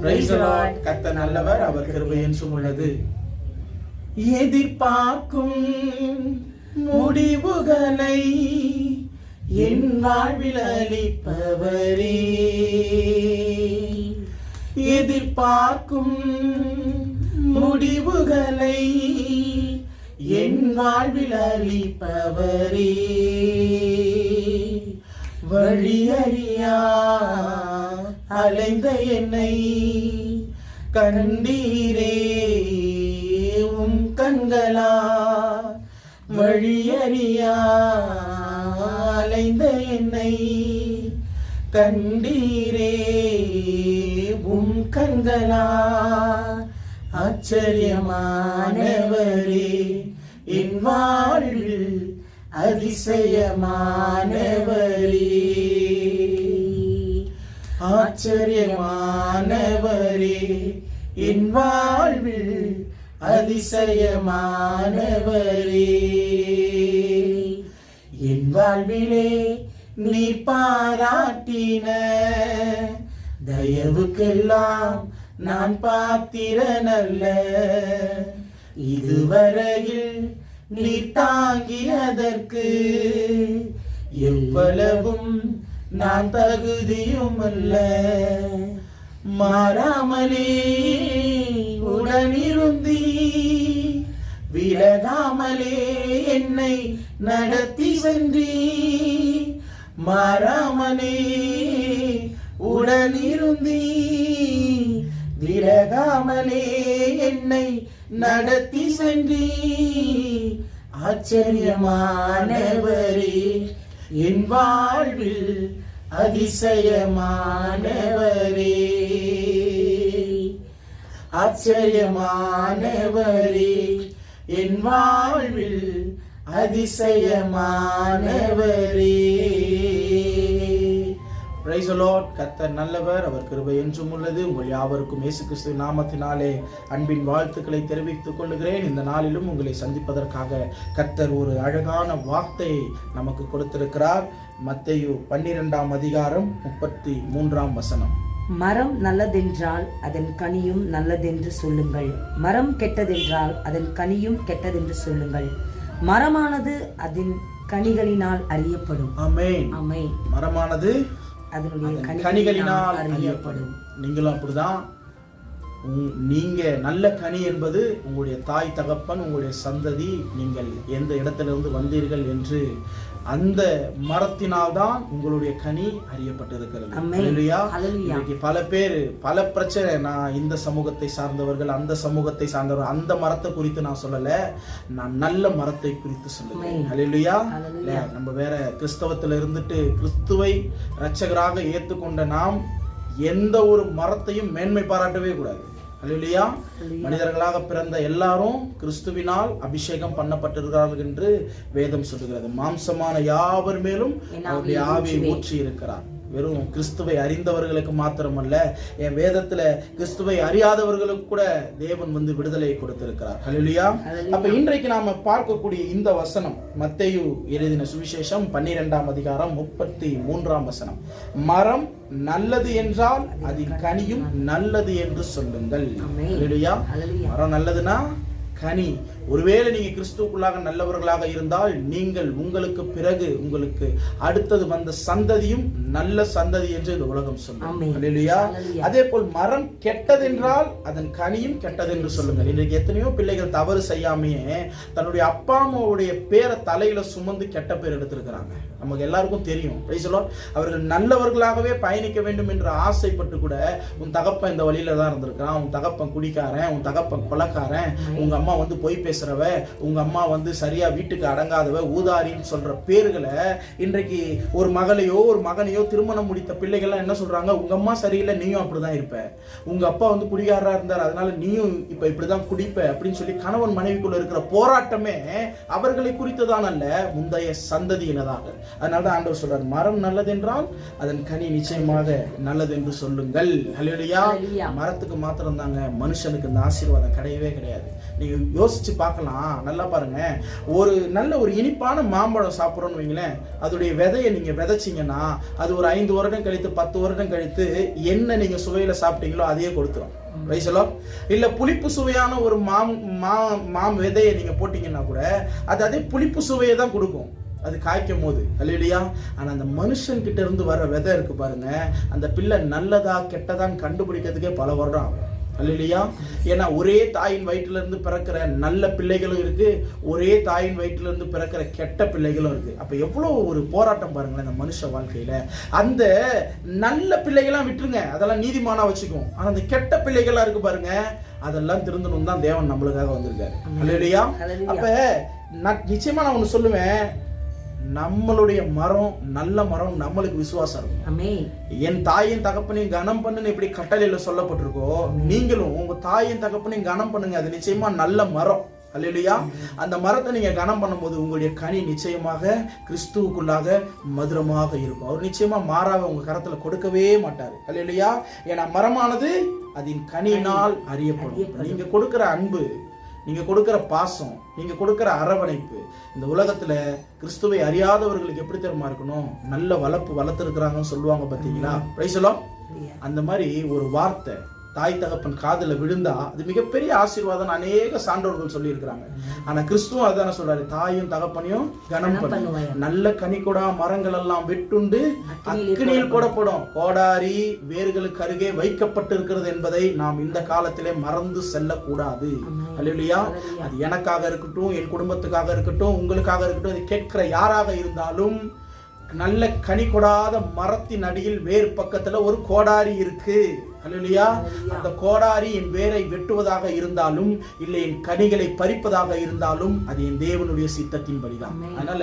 கர்த்தர் நல்லவர், அவர் கிருபை என்றும் உள்ளது. எதிர்பார்க்கும் முடிவுகளை என் வாழ்வில் அளிப்பவரே, எதிர்பார்க்கும் முடிவுகளை என் வாழ்வில் அளிப்பவரே, வழியறியா அலைந்த என்னை கண்டீரே உம் கண்களா, வழியறியா அலைந்த என்னை கண்டீரே உம் கண்களா, ஆச்சரியமானவரே என் வாழ்வில் அதிசயமானவரே, ஆச்சரியமானவரே என் வாழ்வில் அதிசயமானவரே, என் வாழ்விலே நீ பாராட்டின தயவுக்கெல்லாம் நான் பாத்திரனல்ல, இதுவரையில் நீ தாங்கியதற்கு எவ்வளவும் நான் தகுதியும் அல்ல, மாறாமலே உடனிருந்தி விலகாமலே என்னை நடத்தி சென்றி, மாறாமலே உடனிருந்தி விலகாமலே என்னை நடத்தி சென்றி, ஆச்சரியமானவரே என் வாழ்வில் அதிசயமானவரே, ஆச்சரியமானவரே என் வாழ்வில் அதிசயமானவரே. Price the Lord. கர்த்தர் நல்லவர், அவர் கிருபை என்றும் உள்ளது. உங்கள் யாவருக்கும் இயேசு கிறிஸ்துவின் நாமத்தினாலே அன்பின் வாழ்த்துக்களை தெரிவித்துக் கொள்கிறேன். இந்த நாளிலும் உங்களை சந்திப்பதற்காக கர்த்தர் ஒரு அழகான வார்த்தையை நமக்கு கொடுத்திருக்கிறார். மத்தேயு 12ஆம் அதிகாரம் 33ஆம் வசனம். மரம் நல்லதென்றால் அதன் கனியும் நல்லதென்று சொல்லுங்கள், மரம் கெட்டதென்றால் அதன் கனியும் கெட்டதென்று சொல்லுங்கள், மரமானது அதன் கனிகளினால் அறியப்படும். ஆமென். ஆமென். மரமானது அதனுடைய கனிகளினால் அறியப்படும். நீங்களும் அப்படிதான். நீங்க நல்ல கனி என்பது உங்களுடைய தாய் தகப்பன், உங்களுடைய சந்ததி, நீங்கள் எந்த இடத்திலிருந்து வந்தீர்கள் என்று அந்த மரத்தினால் தான் உங்களுடைய கனி அறியப்பட்டிருக்கிறது. இன்னைக்கு பல பேர் பல பிரச்சனை, நான் இந்த சமூகத்தை சார்ந்தவர்கள், அந்த சமூகத்தை சார்ந்தவர்கள், அந்த மரத்தை குறித்து நான் சொல்லல, நான் நல்ல மரத்தை குறித்து சொல்லுவேன். ஹல்லேலூயா. நம்ம வேற கிறிஸ்தவத்தில் இருந்துட்டு கிறிஸ்துவை இரட்சகராக ஏற்றுக்கொண்ட நாம் எந்த ஒரு மரத்தையும் மேன்மை பாராட்டவே கூடாது. ஹல்லேலூயா. மனிதர்களாக பிறந்த எல்லாரும் கிறிஸ்துவினால் அபிஷேகம் பண்ணப்பட்டிருக்கிறார்கள் என்று வேதம் சொல்லுகிறது. மாம்சமான யாவர் மேலும் அவருடைய ஆவியை ஊற்றி இருக்கிறார். வெறும் கிறிஸ்துவை அறிந்தவர்களுக்கு மாத்திரமல்ல, என் வேதத்துல கிறிஸ்துவை அறியாதவர்களுக்கு கூட தேவன் விடுதலை கொடுத்திருக்கிறார். ஹல்லேலூயா. அப்ப இன்றைக்கு நாம பார்க்கக்கூடிய இந்த வசனம் மத்தேயு எழுதின சுவிசேஷம் 12ஆம் அதிகாரம் 33ஆம் வசனம். மரம் நல்லது என்றால் அதில் கனியும் நல்லது என்று சொல்லுங்கள். ஹல்லேலூயா. மரம் நல்லதுன்னா கனி. ஒருவேளை நீங்க கிறிஸ்துவுக்குள்ளாக நல்லவர்களாக இருந்தால் நீங்கள் உங்களுக்கு பிறகு உங்களுக்கு அடுத்தது வந்த சந்ததியும் நல்ல சந்ததி என்று இந்த உலகம் சொல்லும். ஹல்லேலூயா. அதே போல் மரம் கெட்டதென்றால் அதன் கனியும் கெட்டது என்று சொல்லுங்கள். இன்றைக்கு எத்தனையோ பிள்ளைகள் தவறு செய்யாமையே தன்னுடைய அப்பா அம்மாவுடைய பேரை தலையில சுமந்து கெட்ட பேர் எடுத்திருக்கிறாங்க. நமக்கு எல்லாருக்கும் தெரியும். அவர்கள் நல்லவர்களாகவே பயணிக்க வேண்டும் என்று ஆசைப்பட்டு கூட உன் தகப்பன் இந்த வழியில தான் இருந்திருக்கான், உன் தகப்பன் குடிக்காரன், உன் தகப்பன் கொலைக்காரன், உங்க அம்மா பொய் பேசுறவ, உங்க அம்மா சரியா வீட்டுக்கு அடங்காதவ, ஊதாரின்னு சொல்ற பேர்களை இன்றைக்கு ஒரு மகளையோ ஒரு மகனையோ திருமணம் முடித்த பிள்ளைகள்லாம் என்ன சொல்றாங்க, உங்க அம்மா சரியில்லை, நீயும் அப்படிதான் இருப்ப, உங்க அப்பா குடிகாரா இருந்தார், அதனால நீயும் இப்ப இப்படிதான் குடிப்ப அப்படின்னு சொல்லி கணவன் மனைவிக்குள்ள இருக்கிற போராட்டமே அவர்களை குறித்துதான் அல்ல, முந்தைய சந்ததியினதாக. அதனாலதான் ஆண்டவர் சொல்றார், மரம் நல்லதென்றால் அதன் கனி நிச்சயமாக நல்லது என்று சொல்லுங்கள். ஹல்லேலூயா. மரத்துக்கு மாத்திரம் தாங்க, மனுஷனுக்கு இந்த ஆசீர்வாதம் கிடையவே கிடையாது. நீங்க யோசிச்சு பார்க்கலாம். நல்லா பாருங்க, ஒரு நல்ல ஒரு இனிப்பான மாம்பழம் சாப்பிட்றோன்னு வைங்களேன், அதோடைய விதையை நீங்க விதைச்சிங்கன்னா அது ஒரு 5 வருடம் கழித்து 10 வருடம் கழித்து என்ன நீங்க சுவையில சாப்பிட்டீங்களோ அதையே கொடுத்துரும். இல்ல புளிப்பு சுவையான ஒரு மாம் விதையை நீங்க போட்டீங்கன்னா கூட அது அதே புளிப்பு சுவையை தான் கொடுக்கும் அது காய்க்கும் போது. அல்லேலூயா. ஆனா அந்த மனுஷன் கிட்ட இருந்து வர விதை இருக்கு பாருங்க, அந்த பிள்ளை நல்லதா கெட்டதான்னு கண்டுபிடிக்கிறதுக்கே பல வருடம் ஆகும். அல்லேலூயா. ஏன்னா ஒரே தாயின் வயிற்றுல இருந்து பிறக்கிற நல்ல பிள்ளைகளும் இருக்கு, ஒரே தாயின் வயிற்றுல இருந்து பிறக்கிற கெட்ட பிள்ளைகளும் இருக்கு. அப்ப எவ்வளவு ஒரு போராட்டம் பாருங்களேன் அந்த மனுஷ வாழ்க்கையில. அந்த நல்ல பிள்ளைகள்லாம் விட்டுருங்க, அதெல்லாம் நீதிமானா வச்சுக்கும். ஆனா அந்த கெட்ட பிள்ளைகளா இருக்கு பாருங்க, அதெல்லாம் திருந்தணும் தான் தேவன் நம்மளுக்காக வந்திருக்காரு. அல்லேலூயா. அப்ப நான் நிச்சயமா நான் ஒண்ணு சொல்லுவேன், நம்மளுடைய மரம் நல்ல மரம், நம்மளுக்கு விசுவாசம் இருக்கும். என் தாயின் தகப்பனையும் கனம் பண்ணுன்னு எப்படி கட்டளையில சொல்லப்பட்டிருக்கோ, நீங்களும் உங்க தாயின் தகப்பனையும் கனம் பண்ணுங்க. அது நிச்சயமா நல்ல மரம். அல்லேலூயா. அந்த மரத்தை நீங்க கனம் பண்ணும்போது உங்களுடைய கனி நிச்சயமாக கிறிஸ்துவுக்குள்ளாக மதுரமாக இருக்கும். அவர் நிச்சயமா மாறாக உங்க கரத்துல கொடுக்கவே மாட்டாரு. அல்லேலூயா. ஏன்னா மரமானது அதன் கனியினால் அறியப்படும். நீங்க கொடுக்கிற அன்பு, நீங்க கொடுக்கிற பாசம், நீங்க கொடுக்கிற அரவணைப்பு இந்த உலகத்துல கிறிஸ்துவை அறியாதவர்களுக்கு எப்படி தெரியுமா இருக்கணும்? நல்ல வளர்த்திருக்கிறாங்கன்னு சொல்லுவாங்க பாத்தீங்களா? Price the Lord. அந்த மாதிரி ஒரு வார்த்தை தாய் தகப்பன் காதுல விழுந்தா அது மிகப்பெரிய ஆசீர்வாதம் அநேக சான்றோர்கள் சொல்லி இருக்கிறாங்க. ஆனா கிறிஸ்துவும் அதான சொல்றாரு, தாயும் தகப்பனையும் கனம் பண்ணு, நல்ல கனிகொடா மரங்கள் எல்லாம் வெட்டுண்டு அக்கினியில் போடப்படும், கோடாரி வேர்களுக்கு அருகே வைக்கப்பட்டு இருக்கிறது என்பதை நாம் இந்த காலத்திலே மறந்து செல்லக்கூடாது. அல்லேலூயா. அது எனக்காக இருக்கட்டும், என் குடும்பத்துக்காக இருக்கட்டும், உங்களுக்காக இருக்கட்டும், இது கேட்கிற யாராக இருந்தாலும் நல்ல கனி கொடாத மரத்தின் அடியில் வேர் பக்கத்துல ஒரு கோடாரி இருக்கு. அல்லேலூயா. அந்த கோடாரி என் வேரை வெட்டுவதாக இருந்தாலும் இல்லை என் கனிகளை பறிப்பதாக இருந்தாலும் அது என் தேவனுடைய சித்தத்தின்படிதான். அதனால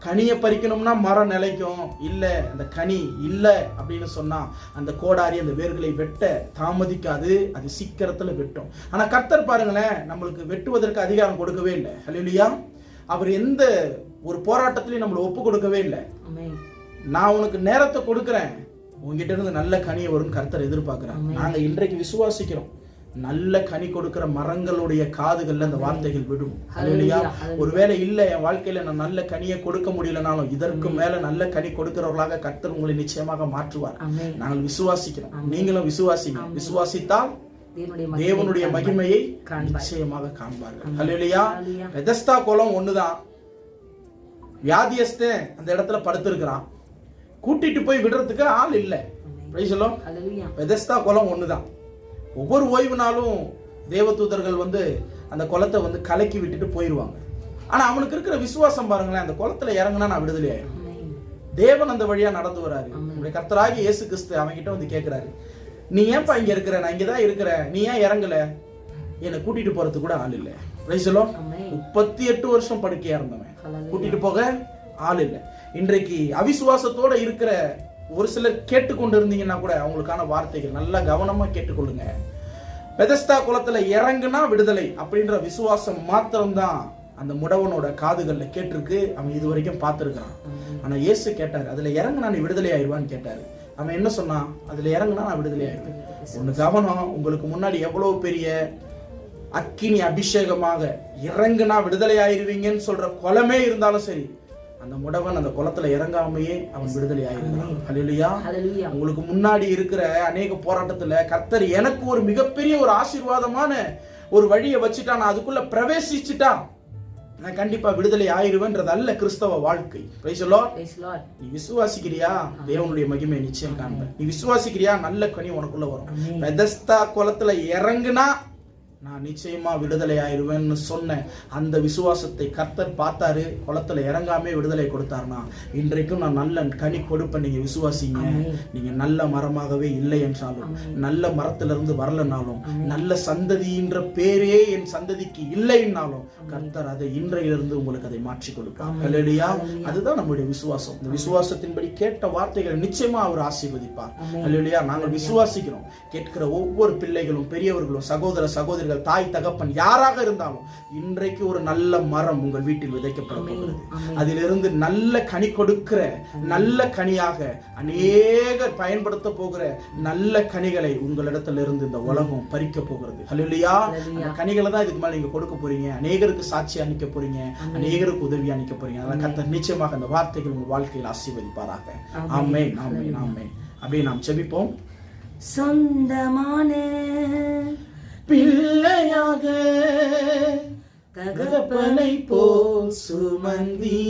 கனியை பறிக்கணும்னா மரம் நிலைக்கும், இல்ல அந்த கனி இல்ல அப்படின்னு சொன்னா அந்த கோடாரி அந்த வேர்களை வெட்ட தாமதிக்காது, அது சீக்கிரத்துல வெட்டும். ஆனா கர்த்தர் பாருங்களேன், நம்மளுக்கு வெட்டுவதற்கு அதிகாரம் கொடுக்கவே இல்லை. அல்லேலூயா. அவர் எந்த ஒரு போராட்டத்திலையும் நம்மளை ஒப்பு கொடுக்கவே இல்லை. நான் உனக்கு நேரத்தை கொடுக்கிறேன், உங்ககிட்ட இருந்து நல்ல கனியை வரும் கர்த்தர் எதிர்பார்க்கிறாங்க. நாங்க இன்றைக்கு விசுவாசிக்கிறோம், நல்ல கனி கொடுக்கிற மரங்களுடைய காதுகள்ல அந்த வார்த்தைகள் விடும். அல்லேலூயா. ஒருவேளை இல்ல என் வாழ்க்கையில நான் நல்ல கனியை கொடுக்க முடியலனாலும் இதற்கு மேல நல்ல கனி கொடுக்கிறவர்களாக கர்த்தர் உங்களை நிச்சயமாக மாற்றுவார். நாங்கள் விசுவாசிக்கிறோம், நீங்களும் விசுவாசிங்க. விசுவாசித்தால் தேவனுடைய மகிமையை நிச்சயமாக காண்பார்கள். அல்லேலூயா. பெதஸ்தா குளம் ஒண்ணுதான், வியாதியஸ்தன் அந்த இடத்துல படுத்திருக்கிறான், கூட்டிட்டு போய் விடுறதுக்கு ஆள் இல்ல. Price the Lord. பெதஸ்தா குளம் ஒண்ணுதான். ஒவ்வொரு ஓய்வு நாளும் தேவதூதர்கள் அந்த குளத்தை கலக்கி விட்டுட்டு போயிருவாங்க. ஆனா அவனுக்கு இருக்கிற விசுவாசம் பாருங்களேன், அந்த குளத்துல இறங்குனா நான் விடுதலை ஆயிடும். தேவன் அந்த வழியா நடந்து வராரு. கர்த்தராகிய இயேசு கிறிஸ்து அவங்க கிட்ட கேட்கிறாரு, நீ ஏன்பா இங்க இருக்கிற? நான் இங்கதான் இருக்கிறேன், நீ ஏன் இறங்கல? என்னை கூட்டிட்டு போறதுக்கு கூட ஆள் இல்ல. Price the Lord. 38 வருஷம் படுக்கையா இருந்தவன், கூட்டிட்டு போக ஆள் இல்ல. இன்றைக்கு அவிசுவாசத்தோட இருக்கிற ஒரு சிலர் கேட்டுக்கொண்டு இருந்தீங்கன்னா கூட அவங்களுக்கான வார்த்தைகள் நல்லா கவனமா கேட்டுக்கொள்ளுங்க. பெதஸ்தா குளத்துல இறங்குனா விடுதலை அப்படின்ற விசுவாசம் மாத்திரம்தான் அந்த முடவனோட காதுகள்ல கேட்டிருக்கு. அவன் இது வரைக்கும் பார்த்திருக்கான். ஆனா இயேசு கேட்டாரு, அதுல இறங்குனா நீ விடுதலை ஆயிடுவான்னு கேட்டாரு. அவன் என்ன சொன்னான்? அதுல இறங்குனா நான் விடுதலை ஆயிடுவேன். ஒண்ணு கவனம், உங்களுக்கு முன்னாடி எவ்வளவு பெரிய அக்கினி அபிஷேகமாக இறங்குனா விடுதலை ஆயிருவீங்கன்னு சொல்ற குளமே இருந்தாலும் சரி, அந்த முடவன் அந்த குளத்துல இறங்காமையே அவன் விடுதலை ஆயிருந்தான். அல்லேலூயா. உங்களுக்கு முன்னாடி இருக்கிற அநேக போராட்டத்துல கர்த்தர் எனக்கு ஒரு மிகப்பெரிய ஒரு ஆசீர்வாதமான ஒரு வழியை வச்சுட்டா, நான் அதுக்குள்ள பிரவேசிச்சுட்டா நான் கண்டிப்பா விடுதலை ஆயிருவேன்றது அல்ல கிறிஸ்தவ வாழ்க்கை. Price the Lord. நீ விசுவாசிக்கிறியா? தேவனுடைய மகிமை நிச்சயம் காண்ப. நீ விசுவாசிக்கிறியா? நல்ல கனி உனக்குள்ள வரும். பெதஸ்தா குளத்துல இறங்குனா நான் நிச்சயமா விடுதலை ஆயிருவேன்னு சொன்ன அந்த விசுவாசத்தை கர்த்தர் பார்த்தாரு. குளத்துல இறங்காமே விடுதலை கொடுத்தாருன்னா இன்றைக்கும் நான் நல்ல கனி கொடுப்பேன். நீங்க விசுவாசிங்க. நீங்க நல்ல மரமாகவே இல்லை என்றாலும், நல்ல மரத்திலிருந்து வரலனாலும், நல்ல சந்ததின்ற பேரே என் சந்ததிக்கு இல்லைன்னாலும் கர்த்தர் அதை இன்றையிலிருந்து உங்களுக்கு அதை மாற்றி கொடுப்பார். அல்லேலூயா. அதுதான் நம்முடைய விசுவாசம். இந்த விசுவாசத்தின்படி கேட்ட வார்த்தைகளை நிச்சயமா அவர் ஆசீர்வதிப்பார். அல்லேலூயா. நாங்கள் விசுவாசிக்கிறோம். கேட்கிற ஒவ்வொரு பிள்ளைகளும், பெரியவர்களும், சகோதர சகோதரிகள் சகோதரர்கள், தாய் தகப்பன் யாராக இருந்தாலும் இன்றைக்கு ஒரு நல்ல மரம் உங்கள் வீட்டில் விதைக்கப்பட போகிறது. அதிலிருந்து நல்ல கனி கொடுக்கிற நல்ல கனியாக அநேகர் பயன்படுத்த போகிற நல்ல கனிகளை உங்களிடத்திலிருந்து இந்த உலகம் பறிக்க போகிறது. ஹல்லேலூயா. அந்த கனிகளை தான் இதுக்கு மேல நீங்க கொடுக்க போறீங்க. அநேகருக்கு சாட்சியா நிக்க போறீங்க, அநேகருக்கு உதவியா நிக்க போறீங்க. அதனால கர்த்தர் நிச்சயமாக அந்த வார்த்தைகள் உங்கள் வாழ்க்கையில் ஆசீர்வதிப்பாராக. ஆமென், ஆமென், ஆமென். அப்படியே நாம் ஜெபிப்போம். சொந்தமான பிள்ளையாக தகப்பனை போல் சுமந்தி,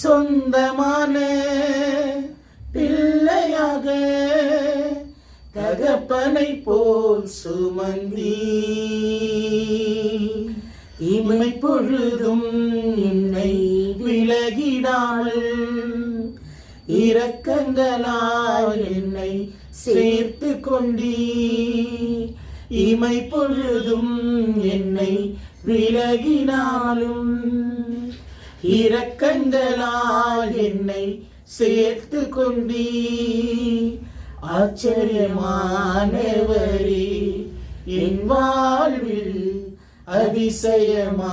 சொந்தமான பிள்ளையாக தகப்பனை போல் சுமந்தி, இமை பொழுதும் என்னை விலகிடாமல் இரக்கங்களால் என்னை சேர்த்து கொண்டீ, இமை பொழுதும் என்னை விலகினாலும் இரக்கங்களால் என்னை சேர்த்து கொண்டீ, ஆச்சரியமானவரே என் வாழ்வில் அதிசயமானவரே,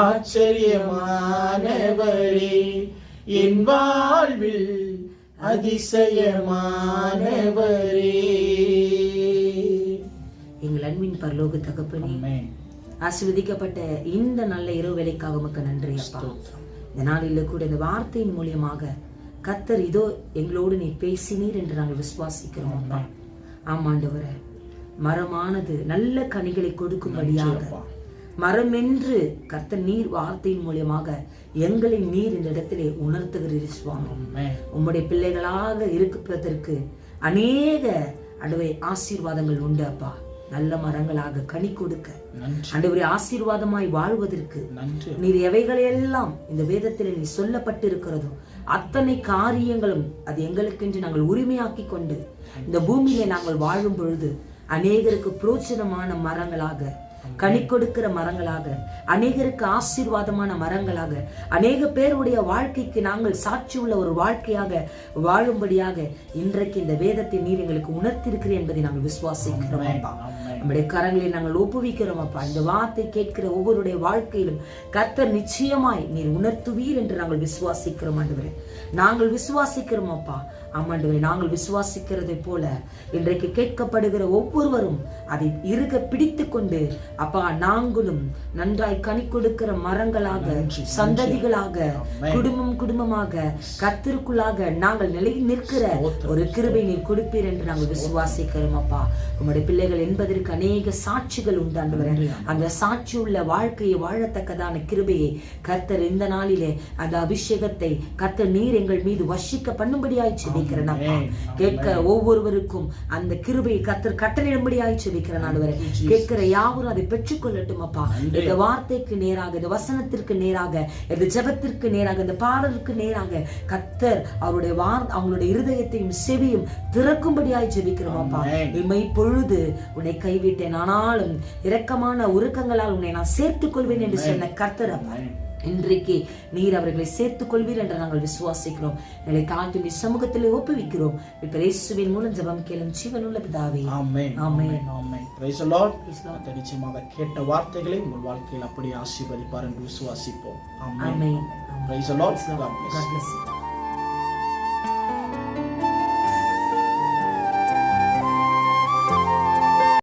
ஆச்சரியமானவரே என் வாழ்வில் அதிசயமானவரே. எங்கள் அன்பின் பரலோக தகப்பனே, ஆசீர்வதிக்கப்பட்ட இந்த நல்ல இரவு வேளைக்காக உமக்கு நன்றி அப்பா. இந்த நாளில் கூட இந்த வார்த்தையின் மூலியமாக கர்த்தர் இதோ எங்களோடு நீ பேசினீர் என்று நாங்கள் விசுவாசிக்கிறோம் அப்பா. ஆமாண்டவரே, மரமானது நல்ல கனிகளை கொடுக்கும்படியாக மரம் என்று கர்த்தர் நீர் வார்த்தையின் மூலியமாக எங்களை நீர் இந்த இடத்திலே உணர்த்துகிறீர் சுவாமி. உம்முடைய பிள்ளைகளாக இருப்பதற்கு அநேக அடவே ஆசீர்வாதங்கள் உண்டு அப்பா. நல்ல மரங்களாக கனி கொடுக்க ஆண்டவரே, ஆசீர்வாதமாய் வாழ்வதற்கு நீர் எவைகளையெல்லாம் இந்த வேதத்தில் நீ சொல்லப்பட்டு இருக்கிறதோ அத்தனை காரியங்களும் அது எங்களுக்கென்று நாங்கள் உரிமையாக்கி கொண்டு இந்த பூமியில நாங்கள் வாழும் பொழுது அநேகருக்கு பிரோஜனமான மரங்களாக, கனி கொடுக்கிற மரங்களாக, அநேகருக்கு ஆசீர்வாதமான மரங்களாக, அநேக பேருடைய வாழ்க்கைக்கு நாங்கள் சாட்சி உள்ள ஒரு வாழ்க்கையாக வாழும்படியாக இன்றைக்கு இந்த வேதத்தை நீர் எங்களுக்கு உணர்த்திருக்கிறேன் என்பதை நாங்கள் விசுவாசிக்கிறோம் அப்பா. நம்முடைய கரங்களில் நாங்கள் ஒப்புவிக்கிறோம் அப்பா. இந்த வார்த்தை கேட்கிற ஒவ்வொருடைய வாழ்க்கையிலும் கர்த்தர் நிச்சயமாய் நீர் உணர்த்துவீர் என்று நாங்கள் விசுவாசிக்கிறோம் ஆண்டவரே. நாங்கள் விசுவாசிக்கிறோம் அப்பா. ஆமாண்டவரே, நாங்கள் விசுவாசிக்கிறதை போல இன்றைக்கு கேட்கப்படுகிற ஒவ்வொருவரும் அதை இருக பிடித்து கொண்டு அப்பா நாங்களும் நன்றாய் கனி கொடுக்கிற மரங்களாக, சந்ததிகளாக, குடும்பமாக கர்த்தருக்குள்ளாக நாங்கள் நிலை நிற்கிற ஒரு கிருபை நீர் கொடுப்பீர் என்று நாங்கள் விசுவாசிக்கிறோம் அப்பா. உம்முடைய பிள்ளைகள் என்பதற்கு அநேக சாட்சிகள் உண்டாண்டவரே. அந்த சாட்சி உள்ள வாழ்க்கையை வாழத்தக்கதான கிருபையை கர்த்தர் இந்த நாளிலே அந்த அபிஷேகத்தை கர்த்தர் நீர் எங்கள் மீது வசிக்க பண்ணும்படியாய் செபிக்கிறேன் அப்பா. கேட்க ஒவ்வொருவருக்கும் அந்த கிருபையை கர்த்தர் கட்டளையிடும்படியாய் செபிக்கிறேன் ஆண்டவரே. கேட்கிற யாவரும் அதை பெற்றுக்கொள்ளட்டும் அப்பா. இந்த வார்த்தைக்கு நேராக, இந்த வசனத்திற்கு நேராக, இந்த ஜெபத்திற்கு நேராக, இந்த பாடலுக்கு நேராக கர்த்தர் அவருடைய இருதயத்தையும் செவியும் திறக்கும்படியாய் ஜெபிக்கிறோம் அப்பா. இமை பொழுது உன்னை கைவிட்டேன், ஆனாலும் இரக்கமான உருக்கங்களால் உன்னை நான் சேர்த்துக் கொள்வேன் என்று சொன்ன கர்த்தர் அப்பா, இன்றைக்கு நீர் அவர்களை சேர்த்துக் கொள்வீர் என்று நாங்கள் விசுவாசிக்கிறோம். எங்களை தாழ்த்தி நீ சமூகத்திலே ஒப்புவிக்கிறோம். இப்ப இயேசுவின் மூலம் ஜெபம் கேளும் ஜீவனுள்ள பிதாவே. ஆமென், ஆமென், ஆமென். Praise the lord. நிச்சயமாக கேட்ட வார்த்தைகளை உங்கள் வாழ்க்கையில் அப்படியே ஆசீர்வதிப்பார் என்று விசுவாசிப்போம். ஆமென். Praise the lord. God bless you.